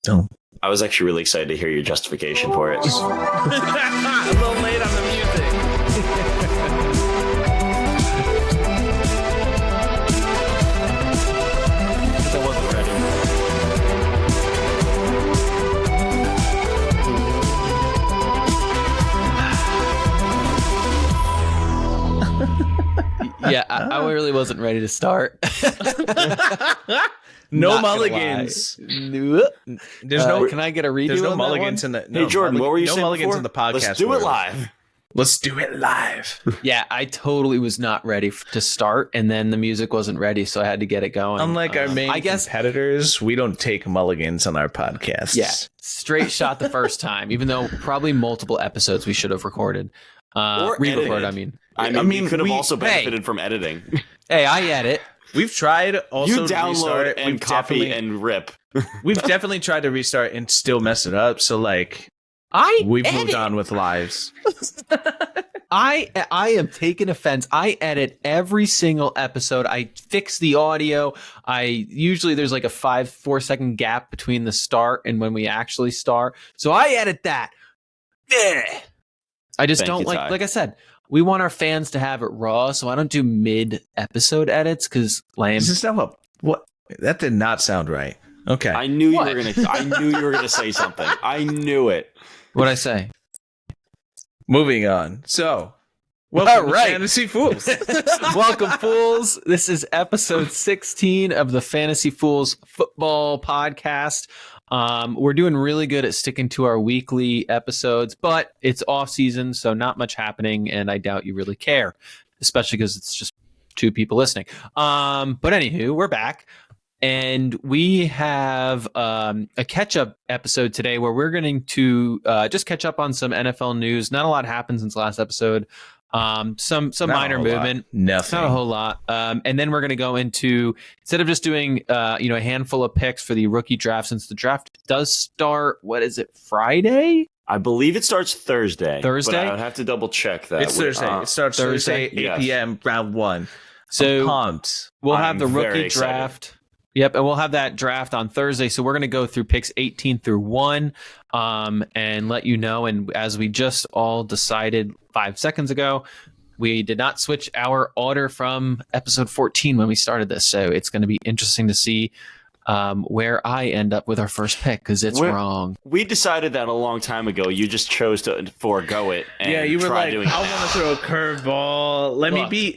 Don't. I was actually really excited to hear your justification for it. A little late on the music. I wasn't ready. Yeah, I really wasn't ready to start. No Not gonna mulligans. lie. There's no. Can I get a redo? There's no on that mulligans one? in the. Hey, Jordan, what were you no saying mulligans before? in the podcast? Let's do it world. live. Let's do it live. Yeah, I totally was not ready to start, and then the music wasn't ready, so I had to get it going. Unlike our main competitors, we don't take mulligans on our podcasts. Yeah, straight shot the first time, even though probably multiple episodes we should have recorded. Or Re-recorded, edited. I I mean, you mean, could have we- also benefited from editing. Hey, I edit. We've tried also You to download restart. and copy and rip. We've definitely tried to restart and still mess it up. So like we've moved on with lives. I am taking offense. I edit every single episode. I fix the audio. I usually there's like a 4 second gap between the start and when we actually start. So I edit that. I just Thank don't you, Ty. like I said, we want our fans to have it raw, so I don't do mid episode edits because lame. This is not what that did not sound right. Okay. I knew What? you were gonna say something. I knew it. What'd I say? Moving on. So welcome All right. to Fantasy Fools. Welcome, fools. This is episode 16 of the Fantasy Fools Football Podcast. We're doing really good at sticking to our weekly episodes, but it's off season, so not much happening, and I doubt you really care, especially because it's just 2 people listening. But anywho, we're back. And we have a catch-up episode today where we're going to just catch up on some NFL news. Not a lot happened since last episode. Some Not minor a whole lot. movement. Nothing. Not a whole lot. And then we're going to go into, instead of just doing a handful of picks for the rookie draft, since the draft does start, what is it, Friday? I believe it starts Thursday. Thursday? But I would have to double check that. It's Thursday. It starts Thursday, Thursday? 8 p.m. round 1. So I'm pumped. we'll I'm have the very rookie excited. draft. Yep, and we'll have that draft on Thursday. So we're going to go through picks 18 through 1 and let you know. And as we just all decided 5 seconds ago, we did not switch our order from episode 14 when we started this. So it's going to be interesting to see where I end up with our first pick because it's wrong. We decided that a long time ago. You just chose to forego it. And Yeah, you were try like, doing I it now. want to throw a curveball.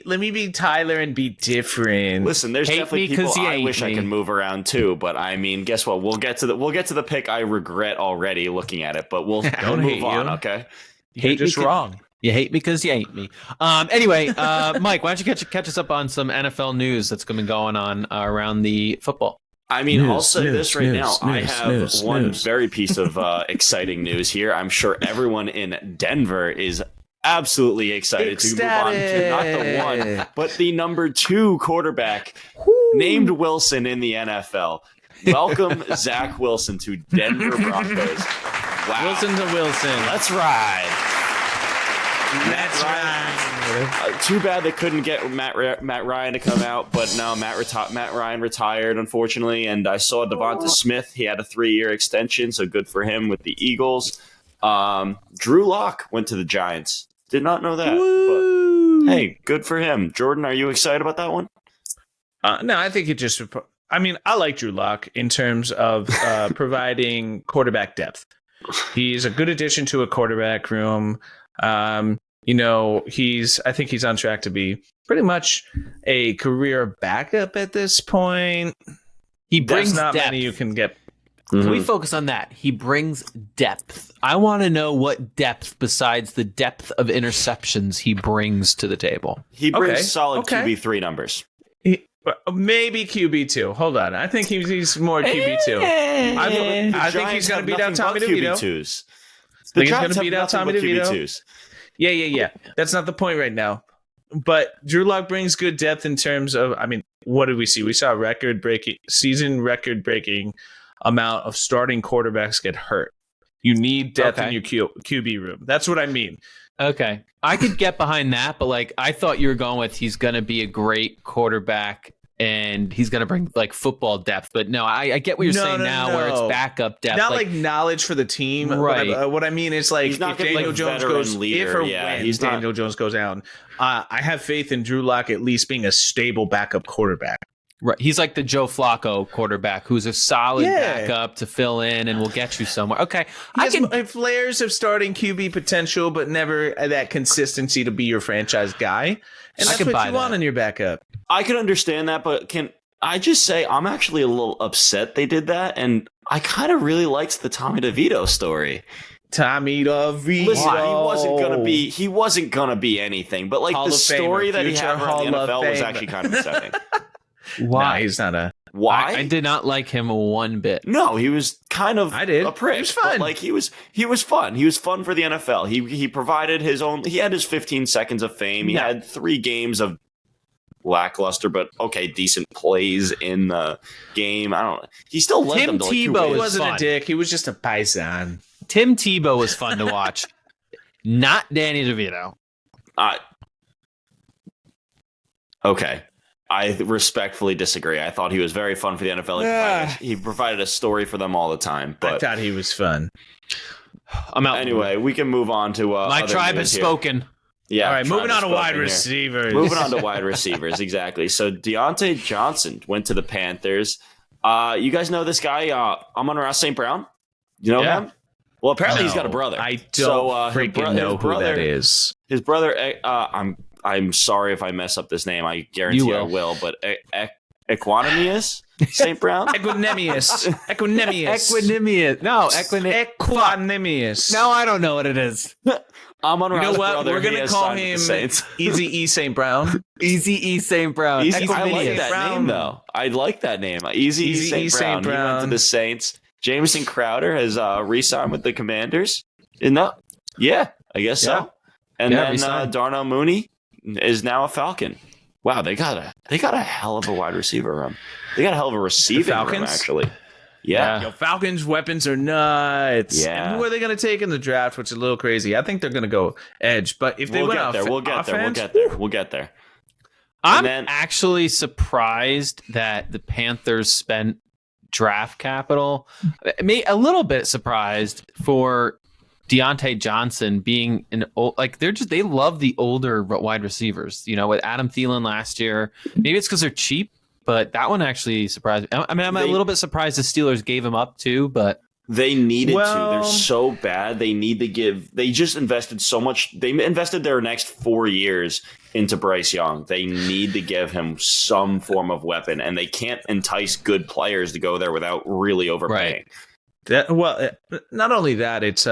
Let me be Tyler and be different. Listen, there's Hate definitely me 'cause people you I hate wish I me. could move around too, but I mean, guess what? We'll get to the pick I regret already looking at it, but we'll Don't move hate on, you. okay? You're just me 'cause- wrong. You hate me because you hate me. Anyway, Mike, why don't you catch us up on some NFL news that's going to be going on around the football? I mean, I'll News, say news, this right news, now. I news, have news, one news. very piece of exciting news here. I'm sure everyone in Denver is absolutely excited to move on to not the one, but the number 2 quarterback named Wilson in the NFL. Welcome, Zach Wilson, to Denver Broncos. Wow. Wilson to Wilson. Let's ride. That's right. Too bad they couldn't get Matt Ryan to come out, but no, Matt Ryan retired, unfortunately. And I saw Devonta Smith. He had a 3-year extension, so good for him with the Eagles. Drew Lock went to the Giants. Did not know that. But, hey, good for him. Jordan, are you excited about that one? No, I think it just. I mean, I like Drew Lock in terms of providing quarterback depth. He's a good addition to a quarterback room. I think he's on track to be pretty much a career backup at this point. He brings There's not depth. many you can get. Can we focus on that? He brings depth. I want to know what depth besides the depth of interceptions he brings to the table. He brings Okay, solid okay. QB3 numbers. Maybe QB2. Hold on. I think he's more QB2. I think he's going to beat out Tommy DeVito. QB2s. Think he's gonna beat out Tommy DeVito? QB2s. Yeah. That's not the point right now. But Drew Lock brings good depth in terms of, I mean, what did we see? We saw season record-breaking amount of starting quarterbacks get hurt. You need depth in your QB room. That's what I mean. Okay. I could get behind that, but I thought you were going with he's going to be a great quarterback and he's going to bring like football depth. But no, I get what you're saying now, where it's backup depth, not like knowledge for the team, right? What I mean is like he's not if Daniel like Jones goes, leader, if or when Daniel Jones goes down, I have faith in Drew Lock at least being a stable backup quarterback. Right, he's like the Joe Flacco quarterback who's a solid backup to fill in and will get you somewhere. Okay, he has flares of starting QB potential, but never that consistency to be your franchise guy. And that's what you want in your backup. I can understand that, but can I just say I'm actually a little upset they did that, and I kind of really liked the Tommy DeVito story. Tommy DeVito. Listen, he wasn't gonna be anything, but like the story that he had around the NFL was actually kind of upsetting. Why? No, he's not a. Why? I did not like him one bit. No, he was kind of a prick. He was fun. Like he was fun. He was fun for the NFL. He provided his own. He had his 15 seconds of fame. He had 3 games of lackluster, but decent plays in the game. I don't know. He still led them to like 2 wins. He wasn't a dick. He was just a paisan. Tim Tebow was fun to watch. Not Danny DeVito. Okay. I respectfully disagree. I thought he was very fun for the NFL. He provided a story for them all the time. But I thought he was fun. I'm out. Anyway, we can move on to my tribe has spoken. Yeah. All right, moving on to wide receivers. Moving on to wide receivers, exactly. So Deontay Johnson went to the Panthers. You guys know this guy, Amon-Ra St. Brown? You know him? Well, apparently he's got a brother. I don't freaking know who that is. His brother, I'm sorry if I mess up this name. I guarantee I will. But Equanimous St. Brown? Equanimous. No, Equanimous. No, I don't know what it is. Amon-Ra's you know what? brother, We're going to call him Easy E. St. Brown. Easy E. St. Brown. I like that name, though. I like that name. Easy E. St. Brown. He went to the Saints. Jamison Crowder has re-signed with the Commanders. Yeah, I guess so. And then Darnell Mooney is now a Falcon. Wow, they got a hell of a wide receiver room. They got a hell of a receiving room, actually. Yeah. Yo, Falcons' weapons are nuts. Yeah. And who are they going to take in the draft, which is a little crazy? I think they're going to go edge. But if they we'll get there. I'm actually surprised that the Panthers spent draft capital. A little bit surprised for Deontay Johnson being an old, like they love the older wide receivers, with Adam Thielen last year. Maybe it's because they're cheap, but that one actually surprised me. I mean, I'm a little bit surprised the Steelers gave him up too, but they needed to. They're so bad. They just invested so much. They invested their next 4 years into Bryce Young. They need to give him some form of weapon, and they can't entice good players to go there without really overpaying. Right. Not only that, it's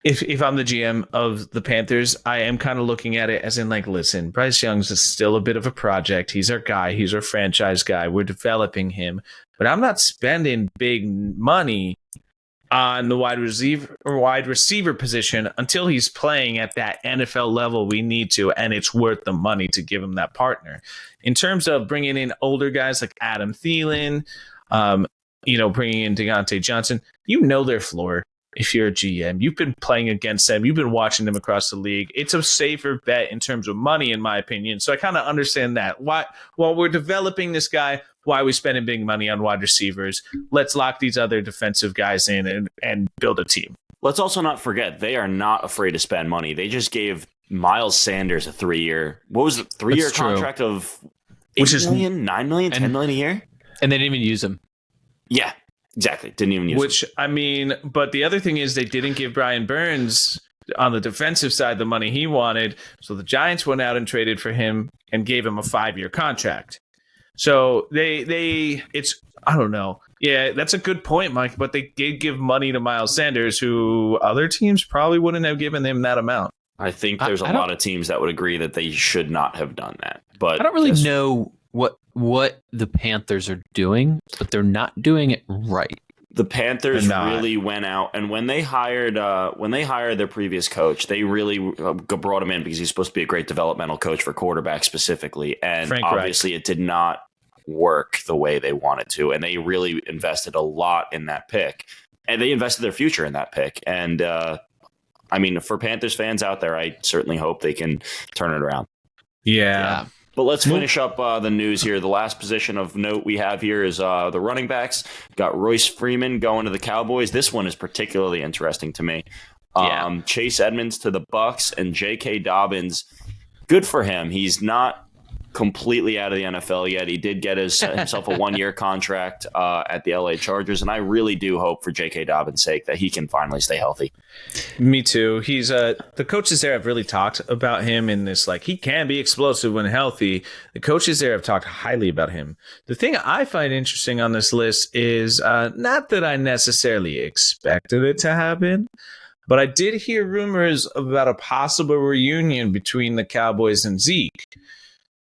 if I'm the GM of the Panthers, I am kind of looking at it as in like, listen, Bryce Young's still a bit of a project. He's our guy. He's our franchise guy. We're developing him, but I'm not spending big money on the wide receiver position until he's playing at that NFL level we need to, and it's worth the money to give him that partner. In terms of bringing in older guys like Adam Thielen, bringing in Deontay Johnson, their floor. If you're a GM, you've been playing against them. You've been watching them across the league. It's a safer bet in terms of money, in my opinion. So I kind of understand that. Why, while we're developing this guy, why are we spending big money on wide receivers? Let's lock these other defensive guys in and build a team. Let's also not forget, they are not afraid to spend money. They just gave Miles Sanders a 3-year, what was it, 3-year contract of $8 million, $9 million, $10 million a year? And they didn't even use him. Yeah, exactly. Didn't even use him. But the other thing is they didn't give Brian Burns on the defensive side the money he wanted. So the Giants went out and traded for him and gave him a 5-year contract. So I don't know. Yeah, that's a good point, Mike. But they did give money to Miles Sanders, who other teams probably wouldn't have given him that amount. I think there's a lot of teams that would agree that they should not have done that. But I don't really know what the Panthers are doing, but they're not doing it right. The Panthers really went out, and when they hired their previous coach, they really brought him in because he's supposed to be a great developmental coach for quarterbacks specifically, and obviously it did not work the way they wanted to, and they really invested a lot in that pick, and they invested their future in that pick. And for Panthers fans out there, I certainly hope they can turn it around. Yeah. But let's finish up the news here. The last position of note we have here is the running backs. Got Royce Freeman going to the Cowboys. This one is particularly interesting to me. Chase Edmonds to the Bucks and J.K. Dobbins. Good for him. He's not completely out of the NFL yet. He did get himself a 1-year contract at the LA Chargers, and I really do hope for J.K. Dobbins' sake that he can finally stay healthy. Me too. He's the coaches there have really talked about him in this, like, he can be explosive when healthy. The coaches there have talked highly about him. The thing I find interesting on this list is not that I necessarily expected it to happen, but I did hear rumors about a possible reunion between the Cowboys and Zeke.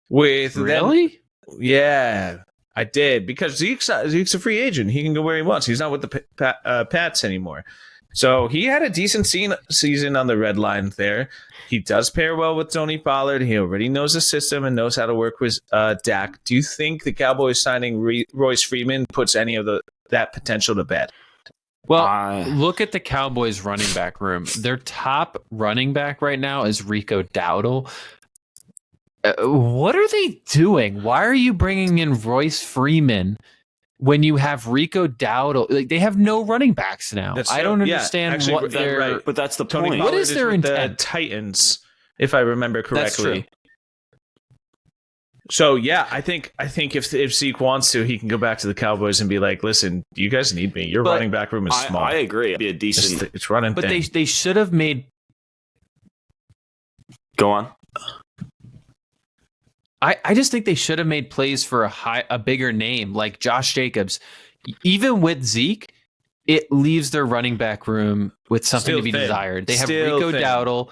Really? Yeah, I did, because Zeke's a free agent. He can go where he wants. He's not with the Pats anymore. So he had a decent season on the red line there. He does pair well with Tony Pollard. He already knows the system and knows how to work with Dak. Do you think the Cowboys signing Royce Freeman puts any of that potential to bed? Well, look at the Cowboys running back room. Their top running back right now is Rico Dowdle. What are they doing? Why are you bringing in Royce Freeman when you have Rico Dowdle? Like, they have no running backs now. I don't understand actually, what they're. Right. But that's the Tony point. Pollard What is their with intent? The Titans, if I remember correctly. That's true. So yeah, I think if Zeke wants to, he can go back to the Cowboys and be like, "Listen, you guys need me. Your running back room is small." I agree. It'd be a decent. It's running. But thin. they should have made. Go on. I just think they should have made plays for a bigger name like Josh Jacobs. Even with Zeke, it leaves their running back room with something Still to be thin. desired. They have Still Rico thin. Dowdle,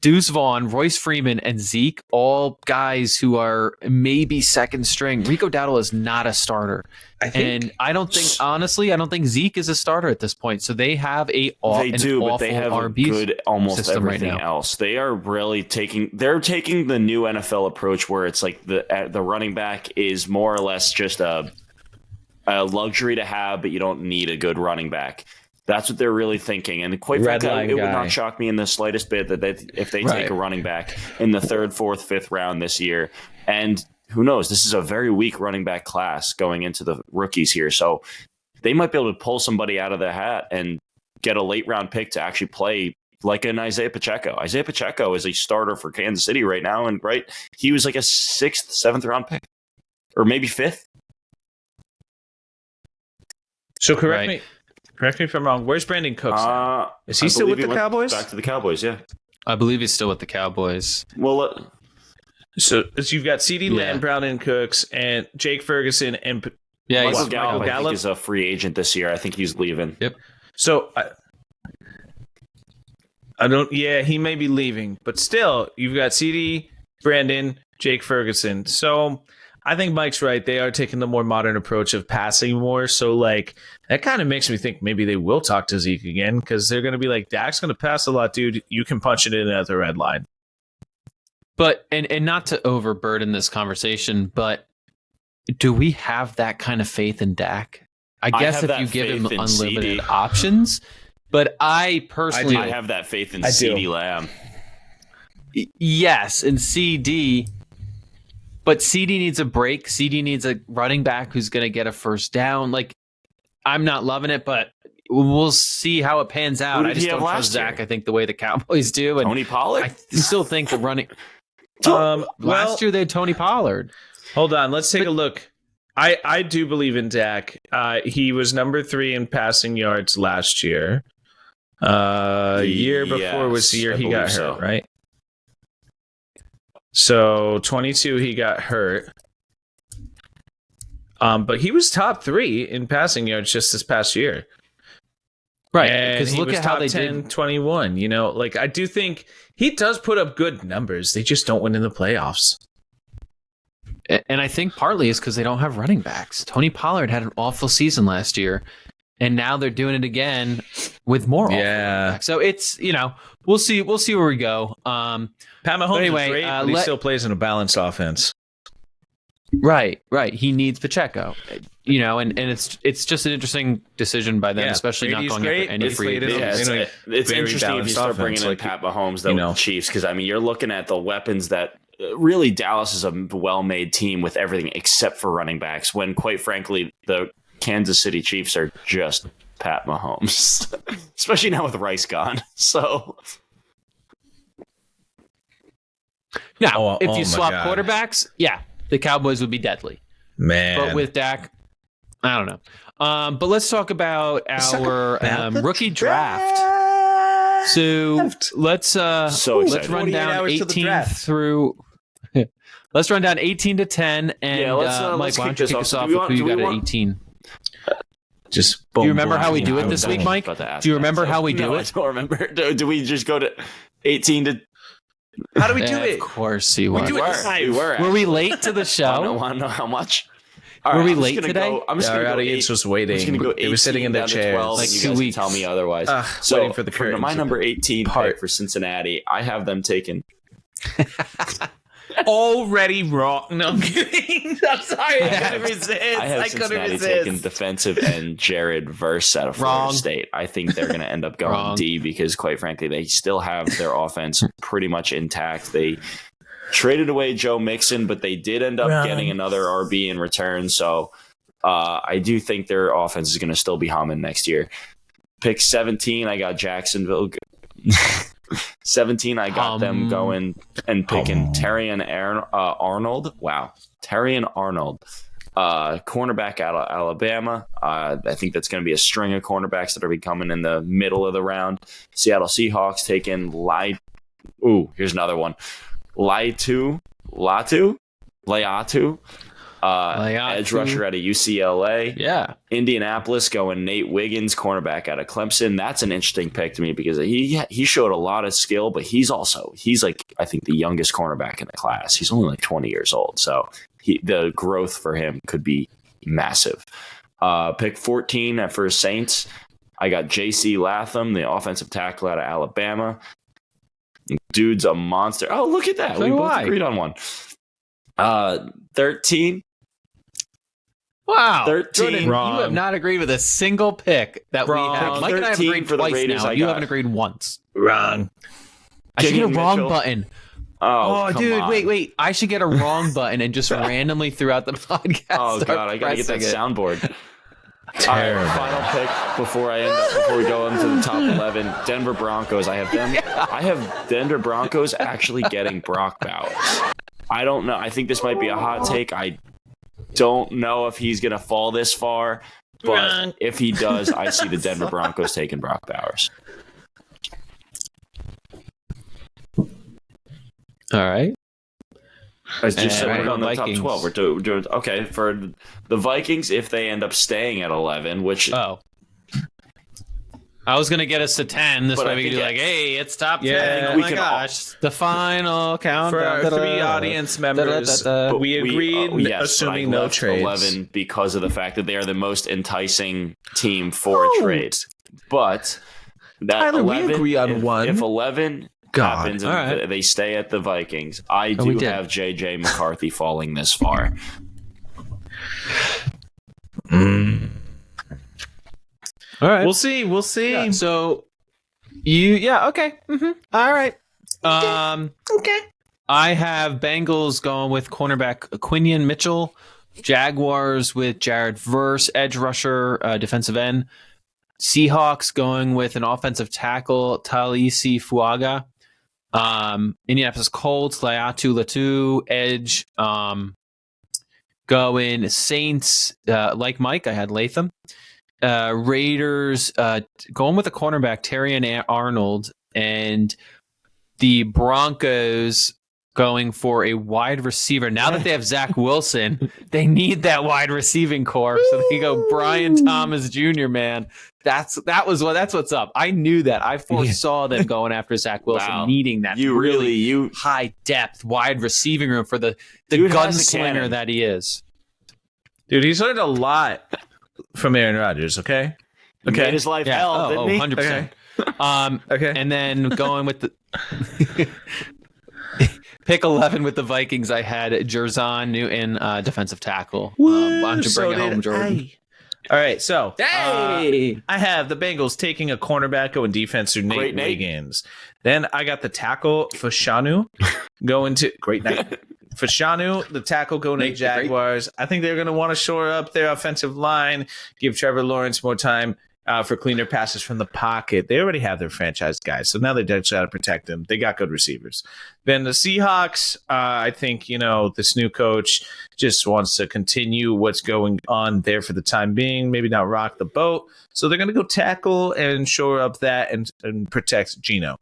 Deuce Vaughn, Royce Freeman, and Zeke, all guys who are maybe second string. Rico Dowdle is not a starter. And I don't think Zeke is a starter at this point. So they have But they have a good almost everything else. They are really taking the new NFL approach where it's like the running back is more or less just a luxury to have, but you don't need a good running back. That's what they're really thinking. And quite frankly, it would not shock me in the slightest bit that if they take a running back in the 3rd, 4th, 5th round this year. And who knows? This is a very weak running back class going into the rookies here. So they might be able to pull somebody out of the hat and get a late round pick to actually play like an Isaiah Pacheco. Isaiah Pacheco is a starter for Kansas City right now. And he was like a 6th, 7th round pick, or maybe 5th. So correct me if I'm wrong. Where's Brandon Cooks? Is he still with the Cowboys? Back to the Cowboys, yeah. I believe he's still with the Cowboys. Well, so you've got CeeDee Lamb, Brandon Cooks, and Jake Ferguson, and Michael Gallup, I think, is a free agent this year. I think he's leaving. Yep. So I don't. Yeah, he may be leaving, but still, you've got CeeDee, Brandon, Jake Ferguson. So I think Mike's right. They are taking the more modern approach of passing more. So that kind of makes me think maybe they will talk to Zeke again, because they're going to be like, Dak's going to pass a lot, dude. You can punch it in at the red line. But and not to overburden this conversation, but do we have that kind of faith in Dak? I guess if you give him unlimited options, but I personally I have that faith in CeeDee Lamb. Yes, and CD, but CD needs a break. CD needs a running back who's going to get a first down. Like, I'm not loving it, but we'll see how it pans out. I just don't trust Dak, I think, the way the Cowboys do. And Tony Pollard? I still think the running... Last year they had Tony Pollard. Hold on, let's take a look. I do believe in Dak. He was number 3 in passing yards last year. Year before was the year he got hurt, right? So 22 he got hurt. But he was top 3 in passing yards just this past year. Right, because look at how they 10, did 21. You know, I do think he does put up good numbers. They just don't win in the playoffs. And I think partly is because they don't have running backs. Tony Pollard had an awful season last year, and now they're doing it again with more. Yeah. So it's, we'll see where we go. Pat Mahomes is great, but he still plays in a balanced offense. Right. He needs Pacheco, and it's just an interesting decision by them, especially Brady's not going after any free agents. It's interesting if you start bringing in Pat Mahomes, though, with the Chiefs, because you're looking at the weapons that really Dallas is a well-made team with everything except for running backs, when quite frankly the Kansas City Chiefs are just Pat Mahomes, especially now with Rice gone. So now, if oh you my swap God. quarterbacks, yeah, the Cowboys would be deadly. Man. But with Dak, I don't know. But let's talk about our rookie draft. So let's excited. run 48 down hours till the 18 draft. through. Let's run down 18 to 10, and Yeah, let's Mike, why kick don't you this kick off. us So off do we with want- who do you we got at want- 18? just Do you remember how we Yeah, do it I this was week, Mike? about to ask Do you that, remember so- how we do No, it? I don't remember. Do we just go to 18 to? How do we do Of it? course you We were. do it live. Were we late to the I show? want to know how much. All Were we I'm just late gonna today? Go, I'm just Yeah, going our to go audience 8. was I'm waiting. just going to go They were sitting in 18 their down to chairs. 12, Like and you 2 guys weeks. can tell me otherwise. Waiting for the curtains my to number 18 part. pick for Cincinnati, I have them taken. Already wrong. No, I'm kidding. I'm sorry. I couldn't resist. I have couldn't Cincinnati resist. taking defensive end Jared Verse out of Florida Wrong. State. I think they're going to end up going Wrong. D because, quite frankly, they still have their offense pretty much intact. They traded away Joe Mixon, but they did end up Wrong. getting another RB in return. So I do think their offense is going to still be humming next year. Pick 17, I got Jacksonville. 17, I got them going and picking Terrion Arnold. Wow. Terrion Arnold, cornerback out of Alabama. I think that's going to be a string of cornerbacks that are coming in the middle of the round. Seattle Seahawks taking here's another one. Laiatu. Edge rusher out of UCLA. Yeah. Indianapolis going Nate Wiggins, cornerback out of Clemson. That's an interesting pick to me because he showed a lot of skill, but he's like, I think, the youngest cornerback in the class. He's only like 20 years old, so the growth for him could be massive. Pick 14 for Saints, I got J.C. Latham, the offensive tackle out of Alabama. Dude's a monster. Oh, look at that. So We do both I. agreed on one. 13. Wow. 13. Jordan, Wrong. you have not agreed with a single pick that Wrong. we have. Mike and I have 13 agreed for the twice Raiders, now. I You got. haven't agreed once. Wrong. I should get a Kenyon wrong Mitchell. button. Oh, Oh, come dude, on. wait. I should get a wrong button and just randomly throughout the podcast. Oh start god, I gotta get that pressing it. soundboard. Terrible. All right, final pick before we go into the top 11. Denver Broncos. I have Denver Broncos actually getting Brock Bowers. I don't know. I think this might be a hot take. I don't know if he's gonna fall this far, but if he does, I see the Denver Broncos taking Brock Bowers. All right. I just said And we're going to the top Vikings. 12. We're doing okay for the Vikings if they end up staying at 11, which Oh. I was gonna get us to 10. This But way I we could think do like, hey, it's top 10. Yeah, oh we my can gosh, the final For countdown. our 3 audience members, da-da-da-da. we agreed, yes, but I assuming no left trades. 11 because of the fact that they are the most enticing team for Oh. a trade. But that Tyler, we 11, agree on if, one. If 11 God. happens and All right. they stay at the Vikings, I Oh, we do did. have JJ McCarthy falling this far. All right. We'll see. We'll see. Yeah, so okay. All right. Okay. I have Bengals going with cornerback Quinion Mitchell, Jaguars with Jared Verse, edge rusher, defensive end. Seahawks going with an offensive tackle, Talisi Fuaga. Indianapolis Colts, Laiatu Latu, edge. Going Saints, like Mike, I had Latham. Raiders going with the cornerback, Terrion Arnold. And the Broncos going for a wide receiver. Now that they have Zach Wilson, they need that wide receiving corps. So they go Brian Thomas Jr., man. That's what's up. I knew that. I foresaw them going after Zach Wilson, Wow. needing that You really high depth wide receiving room for the Dude has a gunslinger cannon. that he is. Dude, he's learned a lot from Aaron Rodgers, okay? made his life hell, didn't he? 100%. Okay. And then going with the pick 11 with the Vikings, I had Jerzon Newton, defensive tackle. Why don't you bring it home, Jordan? All right, so Hey! I have the Bengals taking a cornerback going defense through Nate Great Nate. Wiggins. Then I got the tackle Fashanu going to great night. Fashanu, the tackle going to Nate the Great. Jaguars. I think they're going to want to shore up their offensive line, give Trevor Lawrence more time for cleaner passes from the pocket. They already have their franchise guys, so now they just got to protect them. They got good receivers. Then the Seahawks, I think, this new coach just wants to continue what's going on there for the time being, maybe not rock the boat. So they're going to go tackle and shore up that and protect Geno.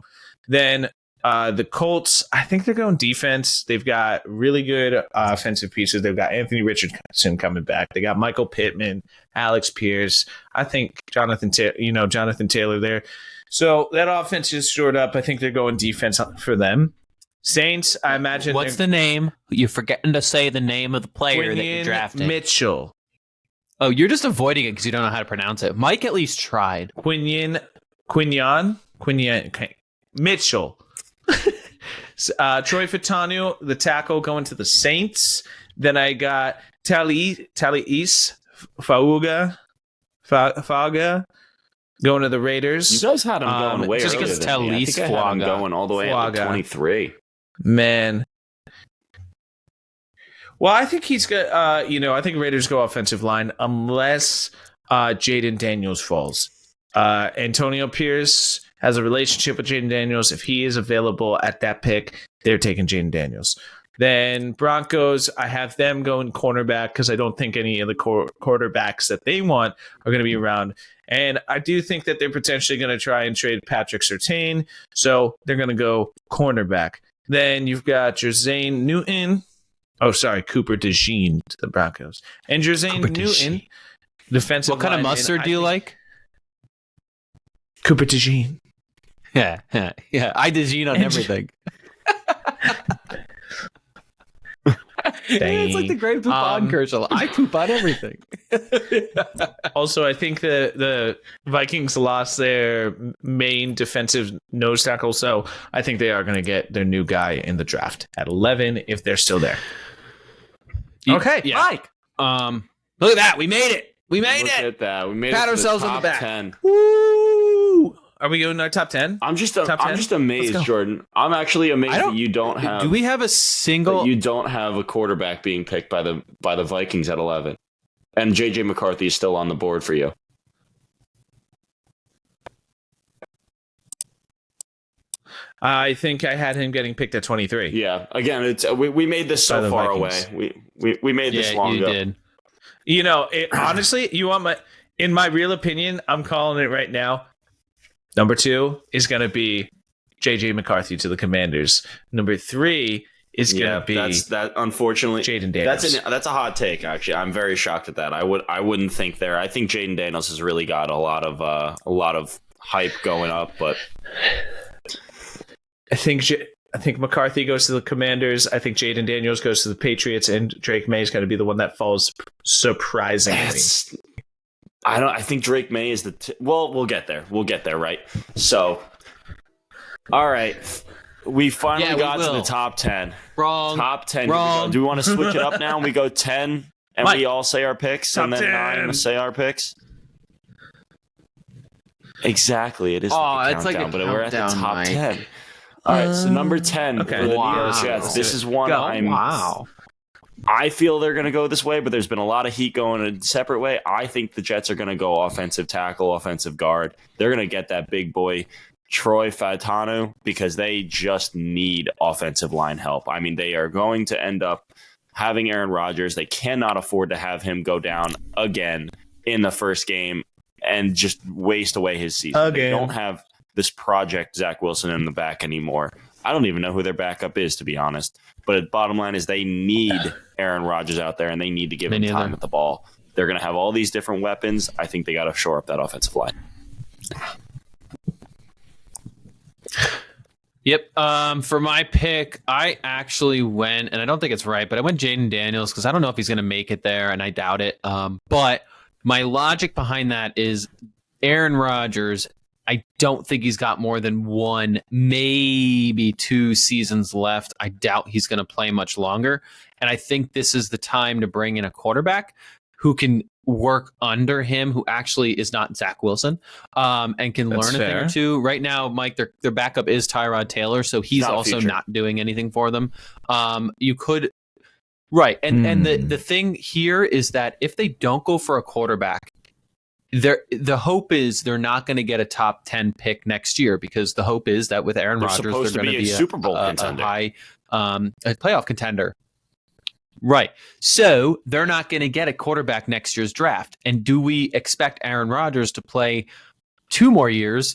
Then the Colts, I think they're going defense. They've got really good offensive pieces. They've got Anthony Richardson coming back. They got Michael Pittman, Alex Pierce. I think Jonathan Taylor there. So that offense is shored up. I think they're going defense for them. Saints, I imagine. What's the name? You're forgetting to say the name of the player that you're drafting. Mitchell. Oh, you're just avoiding it because you don't know how to pronounce it. Mike at least tried. Quinyon, okay. Mitchell. Troy Fatanu, the tackle, going to the Saints. Then I got Talise Fauga going to the Raiders. You guys had him going way just earlier because than me. I think I had him going all the way up to 23. Man. Well, I think he's got, I think Raiders go offensive line unless Jaden Daniels falls. Antonio Pierce has a relationship with Jaden Daniels. If he is available at that pick, they're taking Jaden Daniels. Then Broncos, I have them going cornerback because I don't think any of the quarterbacks that they want are going to be around. And I do think that they're potentially going to try and trade Patrick Surtain. So they're going to go cornerback. Then you've got Jermaine Newton. Oh, sorry, Cooper DeJean to the Broncos. And Jermaine Newton, defensive What kind of mustard do you like? Cooper DeJean. Yeah. I DeJean on everything. It's like the great poop on commercial. I poop on everything. Also, I think the Vikings lost their main defensive nose tackle, so I think they are going to get their new guy in the draft at 11 if they're still there. Okay, yeah. Mike. Look at that. We made it. Look at that. We made Pat it to ourselves the on top the back. 10. Woo! Are we going to our top 10? I'm just Top 10? amazed, Let's go. Jordan. I'm actually amazed that you don't have. Do we have a single? that you don't have a quarterback being picked by the Vikings at 11, and JJ McCarthy is still on the board for you. I think I had him getting picked at 23. Yeah. Again, it's we made this By so the far Vikings. away. We made this long you ago. did. Honestly, in my real opinion, I'm calling it right now. Number 2 is going to be JJ McCarthy to the Commanders. Number 3 is going to be that. Unfortunately, Jaden Daniels. That's a hot take. Actually, I'm very shocked at that. I wouldn't think there. I think Jaden Daniels has really got a lot of hype going up, but I think McCarthy goes to the Commanders. I think Jaden Daniels goes to the Patriots, and Drake May is going to be the one that falls surprisingly. I think Drake May is well, we'll get there. We'll get there, right? So, all right. We finally got to the top 10. Wrong. Top 10. Wrong. Do we want to switch it up now? We go 10 and Mike. we all say our picks, Top and then 10. 9 say our picks? Exactly. It is like a it's like countdown, a but we're at the countdown, top Mike. 10. All right, so number 10 Okay. for the New Wow. York Jets. This is one Wow. I feel they're going to go this way, but there's been a lot of heat going a separate way. I think the Jets are going to go offensive tackle, offensive guard. They're going to get that big boy, Troy Fautanu, because they just need offensive line help. I mean, they are going to end up having Aaron Rodgers. They cannot afford to have him go down again in the first game and just waste away his season. They don't have this project Zach Wilson in the back anymore. I don't even know who their backup is, to be honest. But bottom line is they need Aaron Rodgers out there, and they need to give him time with the ball. They're going to have all these different weapons. I think they got to shore up that offensive line. Yep. For my pick, I actually went, and I don't think it's right, but I went Jaden Daniels because I don't know if he's going to make it there, and I doubt it. But my logic behind that is Aaron Rodgers, I don't think he's got more than 1, maybe 2 seasons left. I doubt he's going to play much longer. And I think this is the time to bring in a quarterback who can work under him, who actually is not Zach Wilson, and can That's learn a thing fair. or two. Right now, Mike, their backup is Tyrod Taylor, so he's Not a also future. not doing anything for them. You could, right, and the thing here is that if they don't go for a quarterback, the hope is they're not going to get a top 10 pick next year, because the hope is that with Aaron They're Rodgers, supposed they're to going be to a be Super Bowl a contender. high a playoff contender. Right. So they're not going to get a quarterback next year's draft. And do we expect Aaron Rodgers to play 2 more years?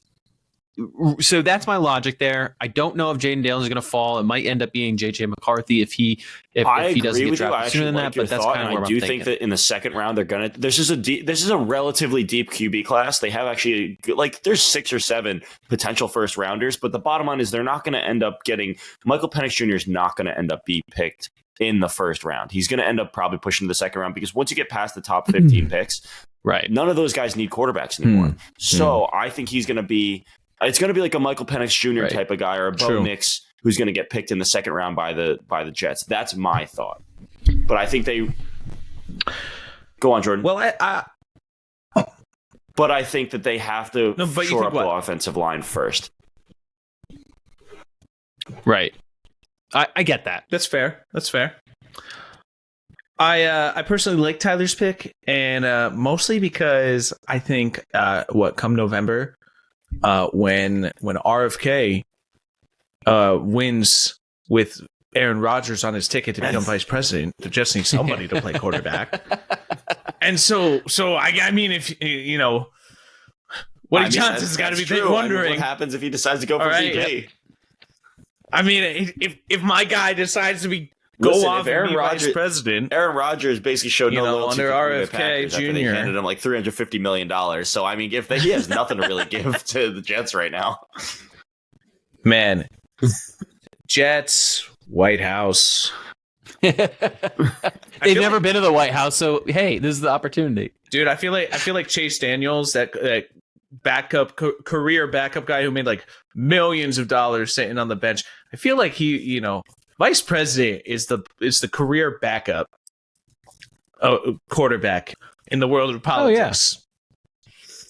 So that's my logic there. I don't know if Jaden Daniels is going to fall. It might end up being JJ McCarthy if he I doesn't agree get with you. I drafted actually sooner than like that. your But that's thought, kind of and where I I'm do thinking. think that in the second round they're gonna. This is a relatively deep QB class. They have actually like there's 6 or 7 potential first rounders, but the bottom line is they're not going to end up getting Michael Penix Jr. is not going to end up being picked in the first round. He's going to end up probably pushing to the second round, because once you get past the top 15 picks, Right. none of those guys need quarterbacks anymore. So I think he's going to be. It's going to be like a Michael Penix Jr. Right. type of guy, or a Bo True. Nix, who's going to get picked in the second round by the Jets. That's my thought. But I think they go on, Jordan. Well, But I think that they have to No, but you shore think up what? the offensive line first. Right. I get that. that's fair. That's fair. I personally like Tyler's pick, and mostly because I think come November, when RFK wins with Aaron Rodgers on his ticket to become vice president, they just need somebody to play quarterback. And so I mean, if you know, Woody Johnson's got to be wondering what happens if he decides to go for All right. VP. I mean, if my guy decides to Listen, go off if and Aaron be vice Rodgers- president, Aaron Rodgers basically showed You no know, loyalty under to the Green Bay RFK Packers after they Jr.. handed him like $350 million. So I mean, he has nothing to really give to the Jets right now. man, Jets, White House. They've feel never been to the White House, so hey, this is the opportunity. Dude, I feel like Chase Daniels, that backup career backup guy who made like millions of dollars sitting on the bench. I feel like he, vice president is the career backup quarterback in the world of politics.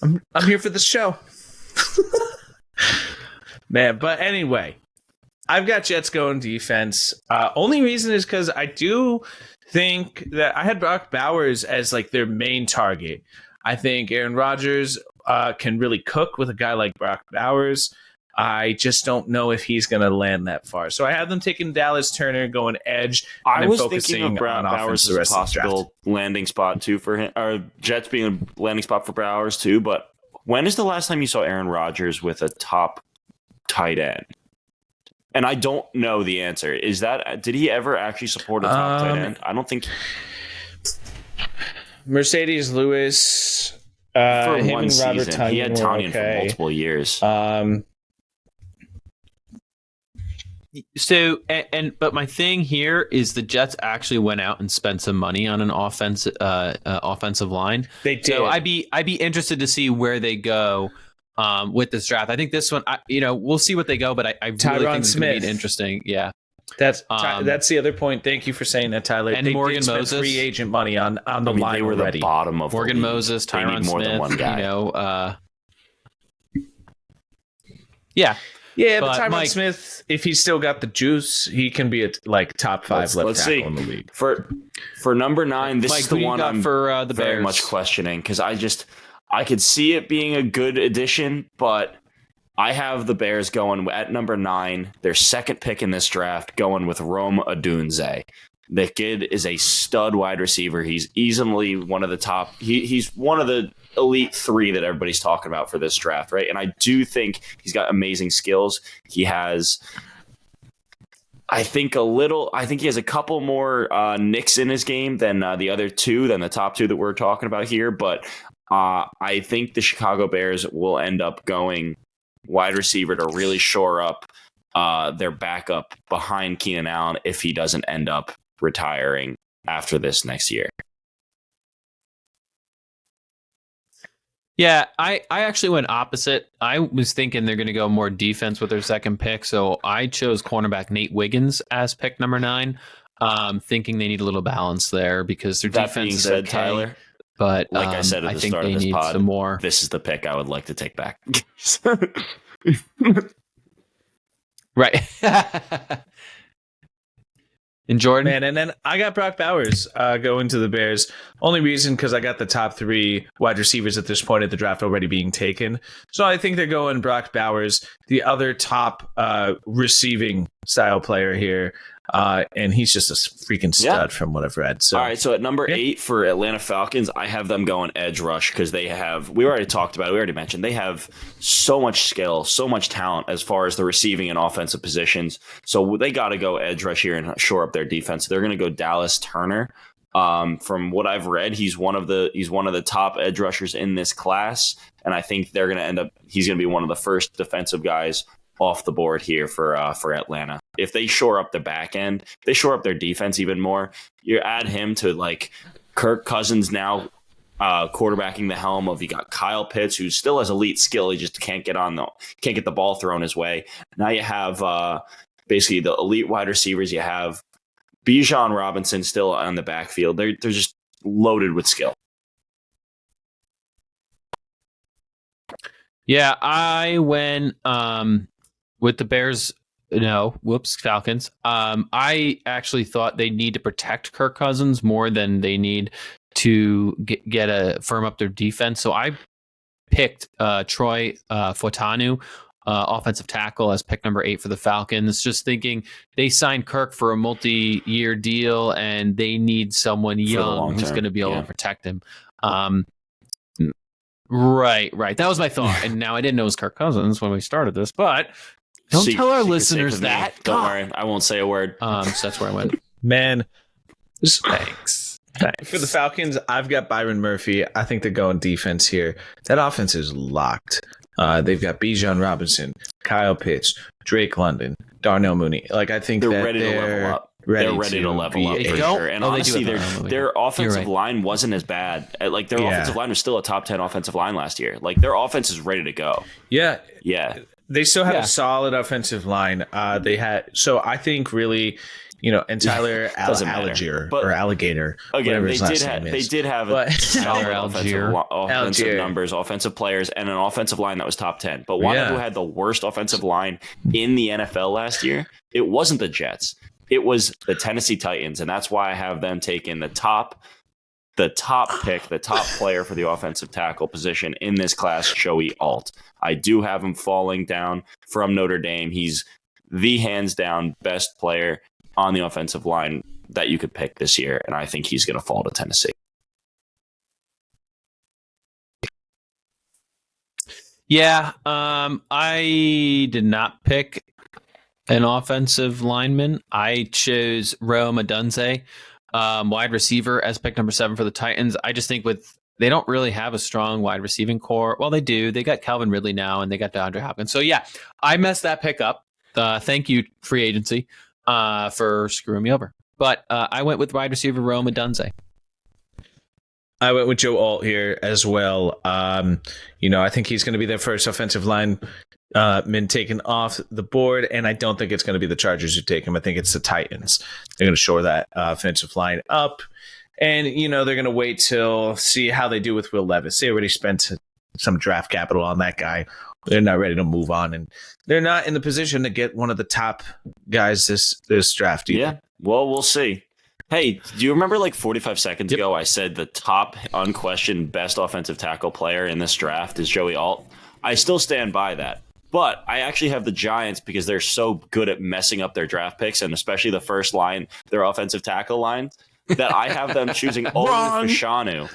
I'm here for the show. Man, but anyway, I've got Jets going defense. Only reason is because I do think that I had Brock Bowers as like their main target. I think Aaron Rodgers can really cook with a guy like Brock Bowers. I just don't know if he's going to land that far. So I have them taking Dallas Turner, going edge. I and was focusing thinking of on offense Bowers the as a rest of the draft. possible landing spot too for him, or Jets being a landing spot for Bowers too. But when is the last time you saw Aaron Rodgers with a top tight end? And I don't know the answer. Did he ever actually support a top tight end? I don't think Mercedes Lewis, for him one and Robert season. He had Tonyan Tanyan were for okay. multiple years. So, but my thing here is the Jets actually went out and spent some money on an offensive line. They did. So I'd be interested to see where they go with this draft. I think this one, we'll see what they go, but I really Tyron think it's going to Smith. be interesting. Yeah. That's the other point. Thank you for saying that, Tyler. And they Morgan did spend Moses. free agent money on the line they were already. the bottom of Morgan the league. Moses, They Tyron need more Smith, than one guy. Yeah. Yeah, but But Tyron Mike- Smith, if he's still got the juice, he can be a top 5 left Let's tackle see. in the league. For number 9, this Mike, is the who you one got I'm for the very Bears? much questioning, because I could see it being a good addition, but I have the Bears going at number 9, their second pick in this draft, going with Rome Odunze. The kid is a stud wide receiver. He's easily one of the top. He's one of the elite 3 that everybody's talking about for this draft, right? And I do think he's got amazing skills. He has, I think he has a couple more nicks in his game than the top 2 that we're talking about here. But I think the Chicago Bears will end up going wide receiver to really shore up their backup behind Keenan Allen if he doesn't end up retiring after this next year. Yeah, I actually went opposite. I was thinking they're going to go more defense with their second pick, so I chose cornerback Nate Wiggins as pick number 9. thinking they need a little balance there because their That defense being is said, okay, Tyler, but like I said at the think start of they this need pod, some more. this is the pick I would like to take back. Right. And Jordan? Man, and then I got Brock Bowers going to the Bears. Only reason because I got the top 3 wide receivers at this point of the draft already being taken. So I think they're going Brock Bowers, the other top receiving style player here. And he's just a freaking stud from what I've read. So, all right, so at number 8 for Atlanta Falcons, I have them going edge rush because we already talked about it, we already mentioned, they have so much skill, so much talent as far as the receiving and offensive positions. So they got to go edge rush here and shore up their defense. They're going to go Dallas Turner. From what I've read, he's one of the top edge rushers in this class, and I think he's going to be one of the first defensive guys off the board here for Atlanta. If they shore up the back end, they shore up their defense even more. You add him to like Kirk Cousins now quarterbacking the helm of, you got Kyle Pitts, who still has elite skill. He just can't get the ball thrown his way. Now you have basically the elite wide receivers. You have Bijan Robinson still on the backfield. They're just loaded with skill. Yeah, I went with the Bears. Falcons. I actually thought they need to protect Kirk Cousins more than they need to get a firm up their defense. So I picked Troy Fautanu, offensive tackle, as pick number 8 for the Falcons. Just thinking they signed Kirk for a multi-year deal, and they need someone young who's going to be able to protect him. Right. That was my thought. And now I didn't know it was Kirk Cousins when we started this, but don't tell our listeners that. Don't worry. I won't say a word. So that's where I went. Man, Thanks. for the Falcons, I've got Byron Murphy. I think they're going defense here. That offense is locked. They've got Bijan Robinson, Kyle Pitts, Drake London, Darnell Mooney. Like, I think they're ready to level up. They're ready to level up for sure. And honestly, their offensive line wasn't as bad. Like, their offensive line was still a top 10 offensive line last year. Like, their offense is ready to go. Yeah. They still had Yeah. a solid offensive line. So I think really, and Tyler Alligator or Alligator, again, whatever his last name is. They did have offensive numbers, offensive players, and an offensive line that was top 10. But one who had the worst offensive line in the NFL last year, it wasn't the Jets. It was the Tennessee Titans, and that's why I have them taking the top pick, the top player for the offensive tackle position in this class, Joey Alt. I do have him falling down from Notre Dame. He's the hands down best player on the offensive line that you could pick this year, and I think he's going to fall to Tennessee. Yeah, I did not pick an offensive lineman. I chose Rome Odunze, wide receiver, as pick number 7 for the Titans. I just think they don't really have a strong wide receiving core. Well, they do. They got Calvin Ridley now, and they got DeAndre Hopkins. So, yeah, I messed that pick up. Thank you, free agency, for screwing me over. But I went with wide receiver Rome Odunze. I went with Joe Alt here as well. I think he's going to be their first offensive lineman taken off the board, and I don't think it's going to be the Chargers who take him. I think it's the Titans. They're going to shore that offensive line up, and they're going to wait till see how they do with Will Levis. They already spent some draft capital on that guy. They're not ready to move on, and they're not in the position to get one of the top guys this draft either. Yeah, well, we'll see. Hey, do you remember like 45 seconds ago I said the top unquestioned best offensive tackle player in this draft is Joey Alt? I still stand by that. But I actually have the Giants because they're so good at messing up their draft picks, and especially the first line, their offensive tackle line, that I have them choosing Olu Fashanu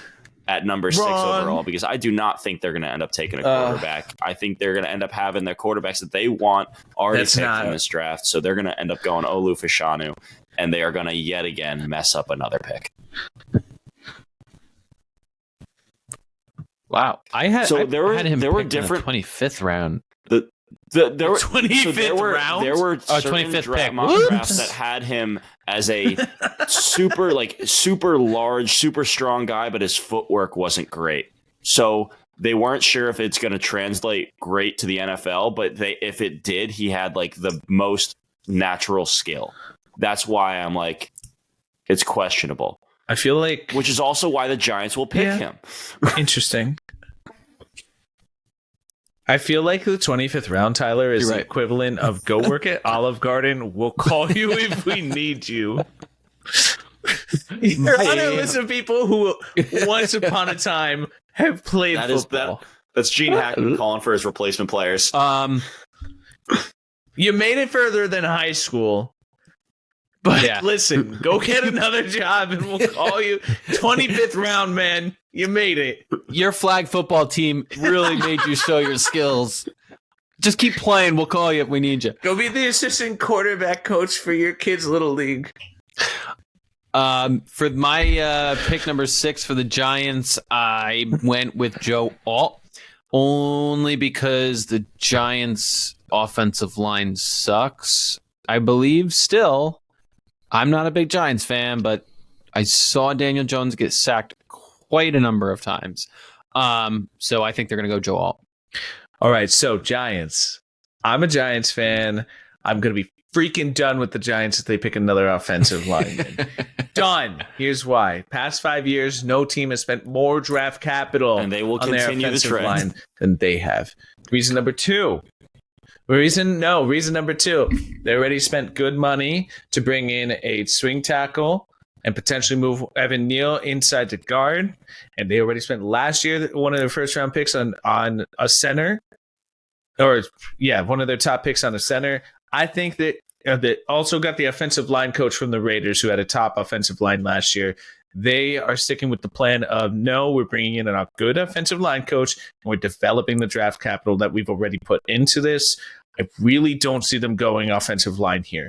at number 6 overall, because I do not think they're going to end up taking a quarterback. I think they're going to end up having their quarterbacks that they want already picked in this draft. So they're going to end up going Olu Fashanu, and they are going to yet again mess up another pick. Wow. There were different 25th round. There were 25th round. There were 25th pick. Mock drafts that had him as a super large, super strong guy, but his footwork wasn't great. So they weren't sure if it's going to translate great to the NFL, but if it did, he had like the most natural skill. That's why I'm like, It's questionable. I feel like, which is also why the Giants will pick him. Interesting. I feel like the 25th round, Tyler, is the equivalent of go work at Olive Garden. We'll call you if we need you. You're on a list of people who once upon a time have played football. That's Gene Hackman calling for his replacement players. You made it further than high school. But listen, go get another job and we'll call you 25th round, man. You made it. Your flag football team really made you show your skills. Just keep playing. We'll call you if we need you. Go be the assistant quarterback coach for your kids' little league. For my pick number 6 for the Giants, I went with Joe Alt, only because the Giants' offensive line sucks. I believe still. I'm not a big Giants fan, but I saw Daniel Jones get sacked quite a number of times. So I think they're going to go Joe Alt. All right, so Giants. I'm a Giants fan. I'm going to be freaking done with the Giants if they pick another offensive lineman. Done. Here's why. Past 5 years, no team has spent more draft capital and they will on their continue offensive the trend line than they have. Reason number 2. Reason number 2. They already spent good money to bring in a swing tackle and potentially move Evan Neal inside to guard. And they already spent last year one of their first round picks on a center. One of their top picks on a center. I think that they also got the offensive line coach from the Raiders who had a top offensive line last year. They are sticking with the plan of, no, we're bringing in a good offensive line coach and we're developing the draft capital that we've already put into this. I really don't see them going offensive line here.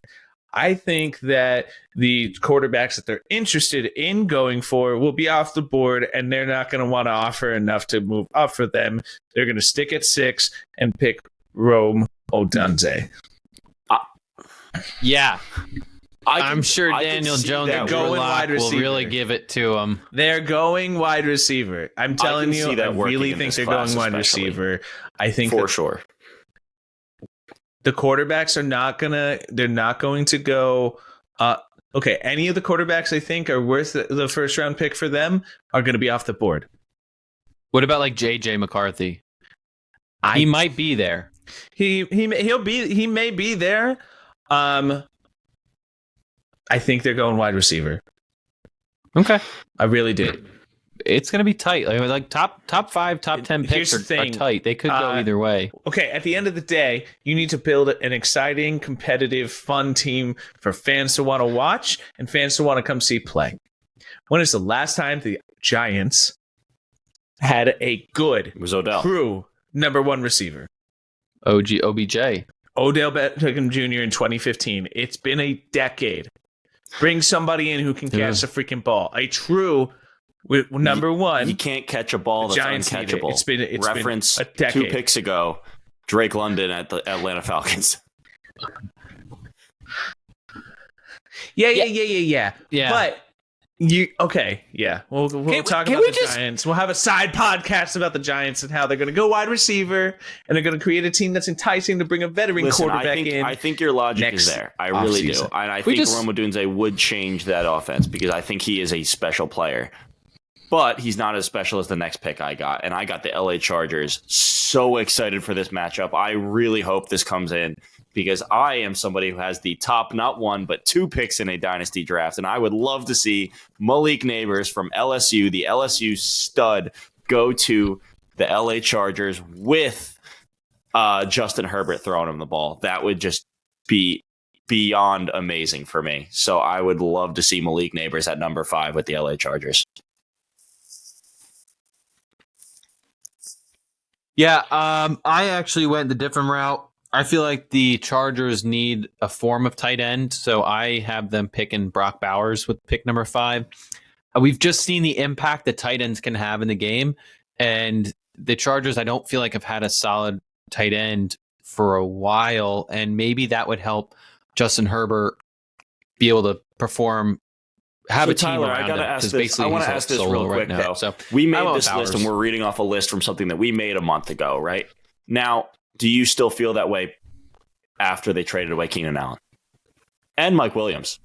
I think that the quarterbacks that they're interested in going for will be off the board, and they're not going to want to offer enough to move up for them. They're going to stick at 6 and pick Rome Odunze. Yeah. I'm sure Daniel Jones and Drew Lock will really give it to him. They're going wide receiver. I'm telling you, I really think they're going wide receiver. I think for sure. The quarterbacks they're not going to go. Okay, any of the quarterbacks I think are worth the first round pick for them are going to be off the board. What about like JJ McCarthy? He might be there. He may be there. I think they're going wide receiver. Okay. I really did. It's going to be tight. Like top 5, top 10 picks are tight. They could go either way. Okay, at the end of the day, you need to build an exciting, competitive, fun team for fans to want to watch and fans to want to come see play. When is the last time the Giants had a good true number 1 receiver? OBJ. Odell Beckham Jr. in 2015. It's been a decade. Bring somebody in who can catch the freaking ball. A true number 1. You can't catch a ball that's uncatchable. It's been reference a decade. 2 picks ago, Drake London at the Atlanta Falcons. Yeah. But we'll talk about the Giants. We'll have a side podcast about the Giants and how they're going to go wide receiver and they're going to create a team that's enticing to bring a veteran quarterback in. I think your logic is there. I really do. And I think Rome Odunze would change that offense because I think he is a special player. But he's not as special as the next pick I got. And I got the LA Chargers. So excited for this matchup. I really hope this comes in because I am somebody who has the top, not 1, but 2 picks in a dynasty draft. And I would love to see Malik Neighbors from LSU, the LSU stud, go to the LA Chargers with Justin Herbert throwing him the ball. That would just be beyond amazing for me. So I would love to see Malik Neighbors at number 5 with the LA Chargers. Yeah, I actually went the different route. I feel like the Chargers need a form of tight end, so I have them picking Brock Bowers with pick number 5. We've just seen the impact that tight ends can have in the game, and the Chargers, I don't feel like have had a solid tight end for a while, and maybe that would help Justin Herbert be able to perform. Have a team Tyler, around I gotta him, ask this. I want to ask this real quick, though. So we made this list, and we're reading off a list from something that we made a month ago, right? Now, do you still feel that way after they traded away Keenan Allen and Mike Williams?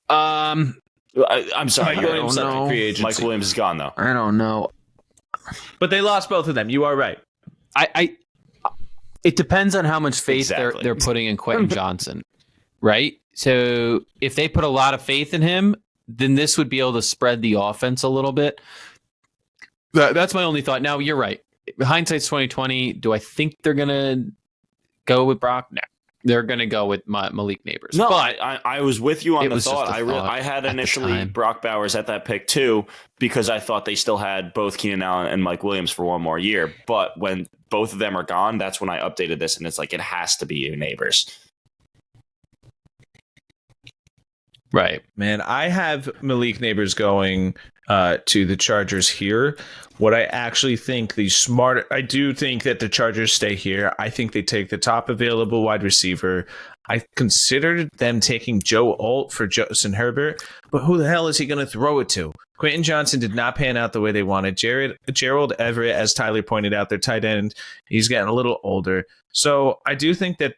I'm sorry. Mike Williams don't left in know. free agency. Mike Williams is gone though. I don't know. But they lost both of them. You are right. I it depends on how much faith Exactly. they're putting in Quentin Johnson, right? So if they put a lot of faith in him, then this would be able to spread the offense a little bit. That's my only thought. Now you're right. Hindsight's 2020. Do I think they're gonna go with Brock? No, they're gonna go with Malik Neighbors. No, but I was with you on It the was just thought. a thought I had at the initially time. Brock Bowers at that pick too because I thought they still had both Keenan Allen and Mike Williams for one more year. But when both of them are gone, that's when I updated this, and it's like it has to be Neighbors. right. Man, I have Malik Neighbors going to the Chargers here. What I actually think I do think that the Chargers stay here. I think they take the top available wide receiver. I considered them taking Joe Alt for Justin Herbert, but who the hell is he going to throw it to? Quentin Johnson did not pan out the way they wanted. Gerald Everett, as Tyler pointed out, their tight end, he's getting a little older. So I do think that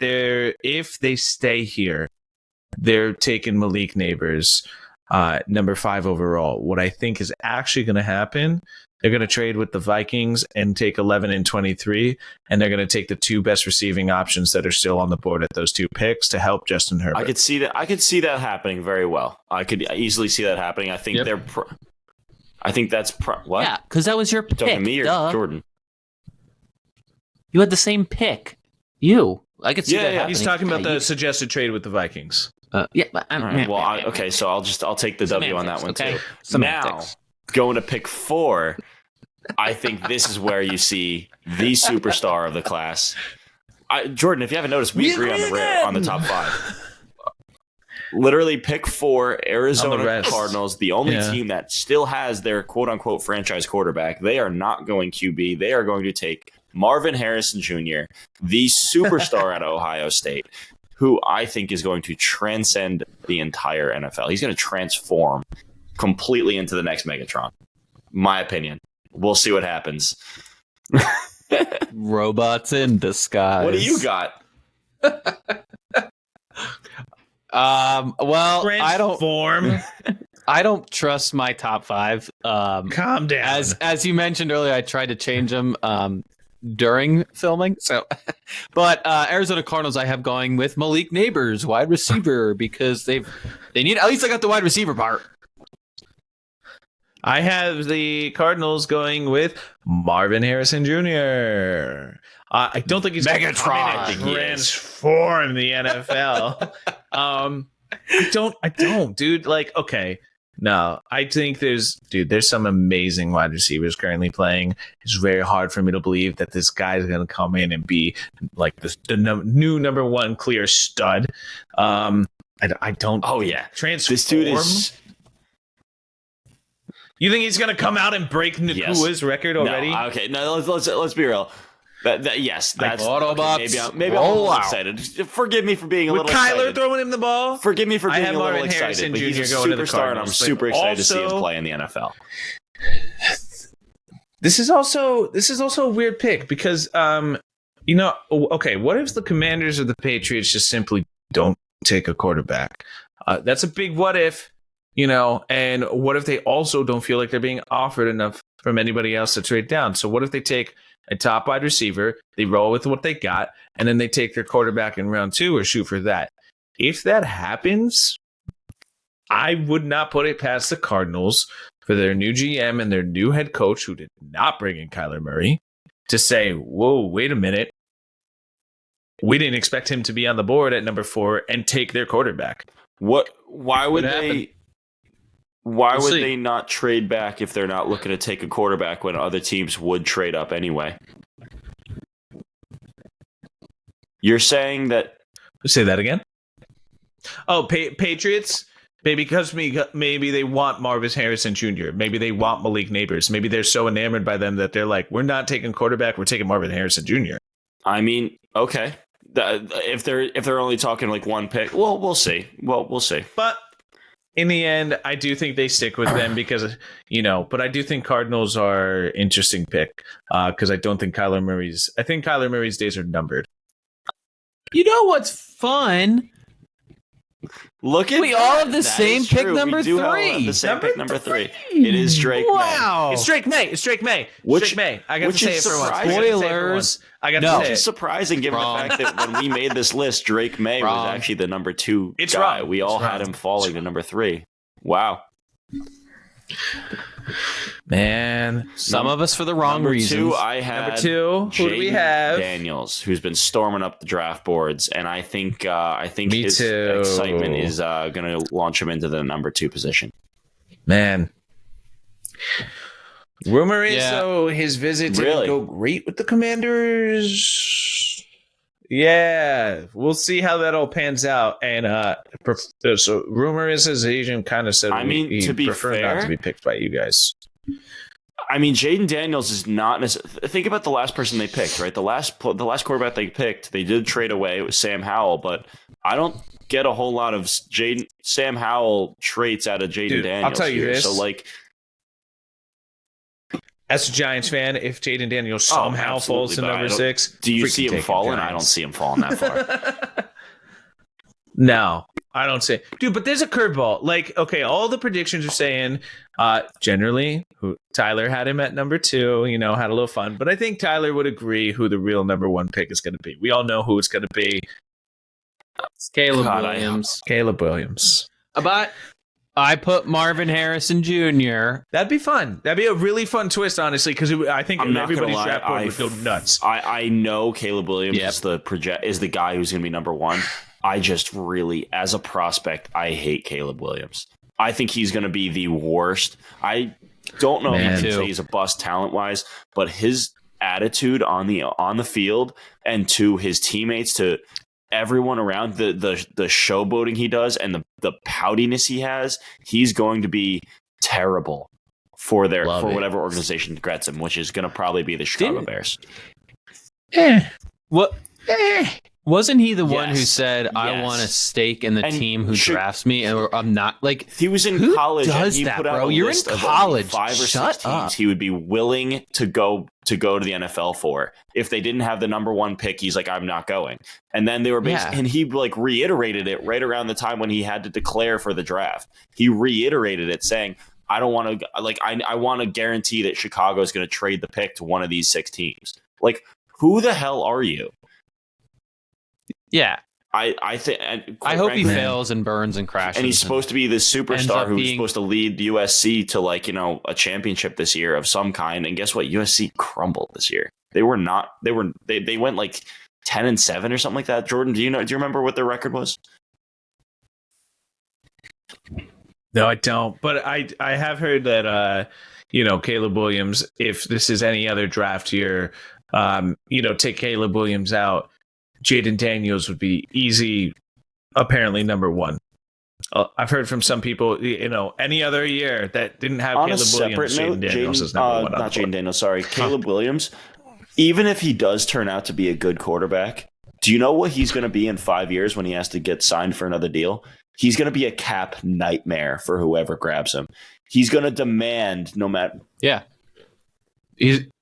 if they stay here, they're taking Malik Neighbors, number 5 overall. What I think is actually going to happen, they're going to trade with the Vikings and take 11 and 23, and they're going to take the 2 best receiving options that are still on the board at those 2 picks to help Justin Herbert. I could see that happening very well. I could easily see that happening. I think Yep. I think that's what? Yeah, because that was your You pick. talking to me or duh. Jordan? You had the same pick. I could see Yeah, that yeah. happening. He's talking about Yeah, the suggested trade with the Vikings. yeah, but All right, well, okay, so I'll take the W on that one too. Now, going to pick 4, I think this is where you see the superstar of the class. Jordan, if you haven't noticed, we agree on the top 5. Literally pick 4, Arizona rest. Cardinals, the only Yeah. team that still has their quote-unquote franchise quarterback. They are not going QB. They are going to take Marvin Harrison Jr., the superstar out of Ohio State, who I think is going to transcend the entire NFL. He's going to transform completely into the next Megatron. My opinion. We'll see what happens. Robots in disguise. What do you got? Well, Transform. I don't trust my top 5. Calm down. As you mentioned earlier, I tried to change them during filming. So, but Arizona Cardinals, I have going with Malik Neighbors, wide receiver, because they need. At least I got the wide receiver part. I have the Cardinals going with Marvin Harrison Jr. I don't think he's going to come in and Megatron. I think he is. transform the NFL. I don't, dude. Like, okay, no, I think there's some amazing wide receivers currently playing. It's very hard for me to believe that this guy's going to come in and be like the new number 1 clear stud. I don't. Oh, yeah. Transform. This dude is... You think he's going to come out and break Nakua's record already? No, okay, no, let's be real. Yes, that's Autobots, okay, maybe I'm a roll little out. excited. Forgive me for being a With little Kyler excited. throwing him the ball? Forgive me for I being have a little Marvin excited, Harrison but he's a Jr. going to the superstar, and I'm Cardinals, super but excited to see him also- play in the NFL. This is also a weird pick because okay, what if the Commanders or the Patriots just simply don't take a quarterback? That's a big what if, and what if they also don't feel like they're being offered enough from anybody else to trade down? So what if they take a top wide receiver, they roll with what they got, and then they take their quarterback in round 2 or shoot for that? If that happens, I would not put it past the Cardinals for their new GM and their new head coach, who did not bring in Kyler Murray, to say, whoa, wait a minute. We didn't expect him to be on the board at number 4 and take their quarterback. Why would What happened? they? Why We'll would see. they not trade back if they're not looking to take a quarterback when other teams would trade up anyway? You're saying that Say that again. Oh, Patriots? Maybe because maybe they want Marvin Harrison Jr. Maybe they want Malik Neighbors. Maybe they're so enamored by them that they're like, we're not taking quarterback, we're taking Marvin Harrison Jr. I mean, okay. If they're only talking like one pick, well, we'll see. We'll see. But in the end, I do think they stick with them because, but I do think Cardinals are interesting pick because I don't think Kyler Murray's days are numbered. You know what's fun Look at We all have the that same is pick true. number We do all have 3. the same pick number 3. three. It is Drake May. Wow. It's Drake May. It's Drake May. Which- Drake May. I got to which say it is for once. surprising. Spoilers. I got No. to Which say is it. surprising given Wrong. the fact that when we made this list, Drake May Wrong. was actually the number 2 It's guy. wrong. We all It's had wrong. him falling to number 3. Wow. Man. Some of us for the wrong Number reasons. 2, I had Number 2. Who do we Jaden have? Daniels, who's been storming up the draft boards, and I think Me his too. excitement is going to launch him into the number 2 position. Man. Rumor is, Yeah. though, his visit didn't Really? go great with the Commanders. Yeah, we'll see how that all pans out. And so rumor is his agent kind of said, I mean, he to be preferred fair- not to be picked by you guys. I mean, Jaden Daniels is not necessarily. Think about the last person they picked, right? The last quarterback they picked, they did trade away. It was Sam Howell, but I don't get a whole lot of Sam Howell traits out of Jaden Dude, Daniels. I'll tell you here. this. So, like, As a Giants fan, if Jaden Daniels somehow absolutely, falls to but I number don't- 6, do you freaking see him take falling? I don't Giants. see him falling that far. No, I don't say, dude. But there's a curveball. Like, okay, all the predictions are saying, generally, Tyler had him at number 2. You know, had a little fun. But I think Tyler would agree who the real number 1 pick is going to be. We all know who it's going to be. It's Caleb God, Williams. Caleb Williams. But I put Marvin Harrison Jr. That'd be fun. That'd be a really fun twist, honestly, because I think I'm not gonna everybody's lie, draft board would go nuts. I know Caleb Williams Yep. is the guy who's going to be number 1. I just really, as a prospect, I hate Caleb Williams. I think he's going to be the worst. I don't know if Man. you can Too. say he's a bust talent wise, but his attitude on the field and to his teammates, to everyone around, the showboating he does and the poutiness he has, he's going to be terrible for Love it. whatever organization gets him, which is going to probably be the Chicago Didn't- Bears. What? Wasn't he the one who Yes. said, "I Yes. want a stake in the And team who should- drafts me," and I'm not like? He was in Who college. does and he that, put out bro? a You're in list of college. 5 or 6 Shut teams up. he would be willing to go to the NFL for. If they didn't have the number 1 pick, he's like, I'm not going. And then they were Yeah. and he like reiterated it right around the time when he had to declare for the draft. He reiterated it saying, I don't want to I want to guarantee that Chicago is going to trade the pick to one of these 6 teams. Like, who the hell are you? Yeah, I think. I hope he Man. fails and burns and crashes. And he's supposed to be this Ends superstar up who's being- supposed to lead USC to a championship this year of some kind. And guess what? USC crumbled this year. They were not. They went like 10-7 or something like that. Jordan, do you remember what their record was? No, I don't. But I have heard that Caleb Williams, if this is any other draft year, take Caleb Williams out, Jaden Daniels would be easy, apparently number 1. I've heard from some people, any other year that didn't have On a Caleb separate Williams, note, Jaden Daniels is number 1. on not the board. Jaden Daniels, sorry, Caleb Williams. Even if he does turn out to be a good quarterback, do you know what he's going to be in 5 years when he has to get signed for another deal? He's going to be a cap nightmare for whoever grabs him. He's going to demand no matter. yeah.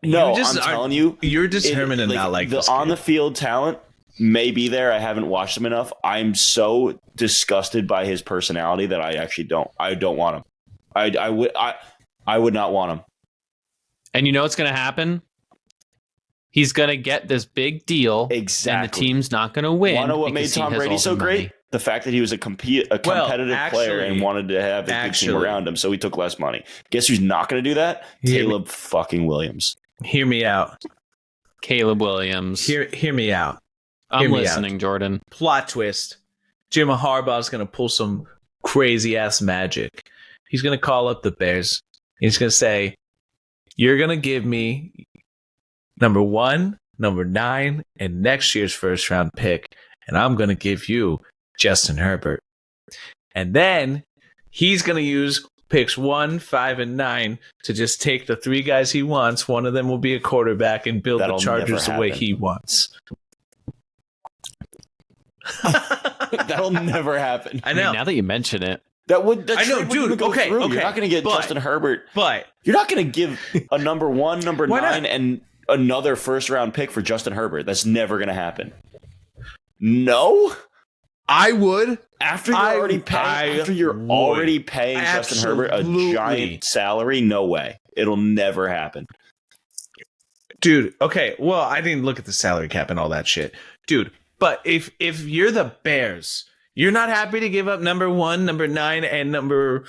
No, You just I'm are- telling you, You're determined to not like the this on kid. the field talent may be there. I haven't watched him enough. I'm so disgusted by his personality that I actually don't. I don't want him. I would not want him. And you know what's going to happen? He's going to get this big deal, Exactly. and the team's not going to win. Want to know what made because he Tom has Brady all so the great? money. The fact that he was a competitive player and wanted to have a good team around him, so he took less money. Guess who's not going to do that? Caleb fucking Williams. Hear me out. Caleb Williams. Hear me out. I'm hear me out. listening, Jordan. Plot twist. Jim Harbaugh's going to pull some crazy ass magic. He's going to call up the Bears. He's going to say, "You're going to give me number 1, number 9, and next year's first round pick, and I'm going to give you Justin Herbert." And then he's going to use picks 1, 5, and 9 to just take the 3 guys he wants. One of them will be a quarterback and build That'll the Chargers the never way happen. he wants. That'll never happen. I I mean, know. now that you mention it, That I know, trade wouldn't dude, even go okay, through. okay, You're not going to get but- Justin Herbert. But You're not going to give a number 1, number Why 9, not? and another first round pick for Justin Herbert. That's never going to happen. No. I would. After you're already paying Justin Herbert a giant salary, no way. It'll never happen. Dude, okay. Well, I didn't look at the salary cap and all that shit. Dude, but if you're the Bears, you're not happy to give up number 1, number 9, and your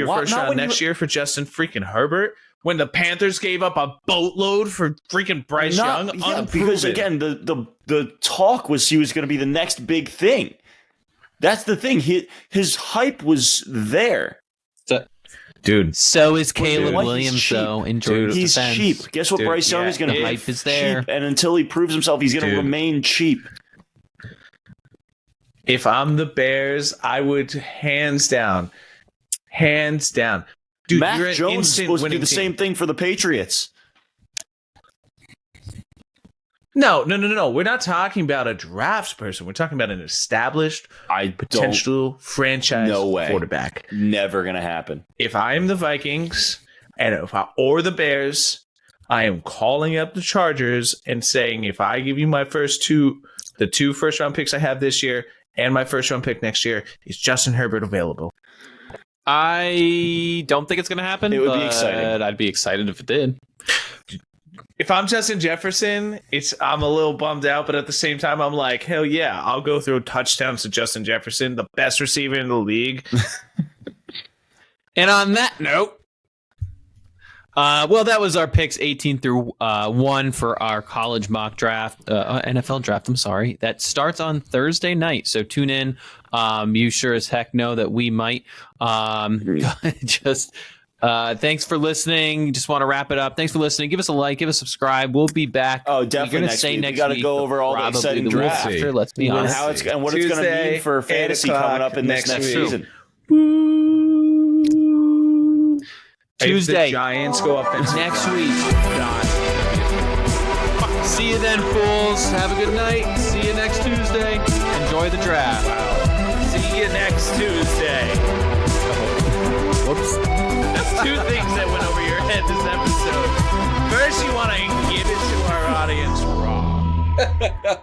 first round next year for Justin freaking Herbert? When the Panthers gave up a boatload for freaking Bryce Young? Yeah, because again, the talk was he was going to be the next big thing. That's the thing. His hype was there. Dude. So is Caleb Williams, though, in Georgia's He's defense. cheap. Guess what Bryce Young is going to be? Hype is there. Cheap, and until he proves himself, he's going to remain cheap. If I'm the Bears, I would hands down. Dude, Mac Jones is supposed to do the same thing for the Patriots. No. We're not talking about a draft person. We're talking about an established, potential franchise quarterback. Never going to happen. If I am the Vikings or the Bears, I am calling up the Chargers and saying, if I give you my the 2 first-round picks I have this year and my first-round pick next year, is Justin Herbert available? I don't think it's going to happen. It would be exciting. I'd be excited if it did. If I'm Justin Jefferson, I'm a little bummed out, but at the same time, I'm like, hell yeah, I'll go throw touchdowns to Justin Jefferson, the best receiver in the league. And on that note, that was our picks 18 through 1 for our college mock draft, NFL draft. I'm sorry. That starts on Thursday night. So tune in. You sure as heck know that we might. Thanks for listening. Just want to wrap it up. Thanks for listening. Give us a like. Give us a subscribe. We'll be back. Oh, definitely next week. We got to go over all the exciting draft. Let's be honest. And what it's going to mean for fantasy coming up in this next season. Tuesday. The Giants go up next week. See you then, fools. Have a good night. See you next Tuesday. Enjoy the draft. Wow. See you next Tuesday. Whoops. That's 2 things that went over your head this episode. First, you want to give it to our audience raw.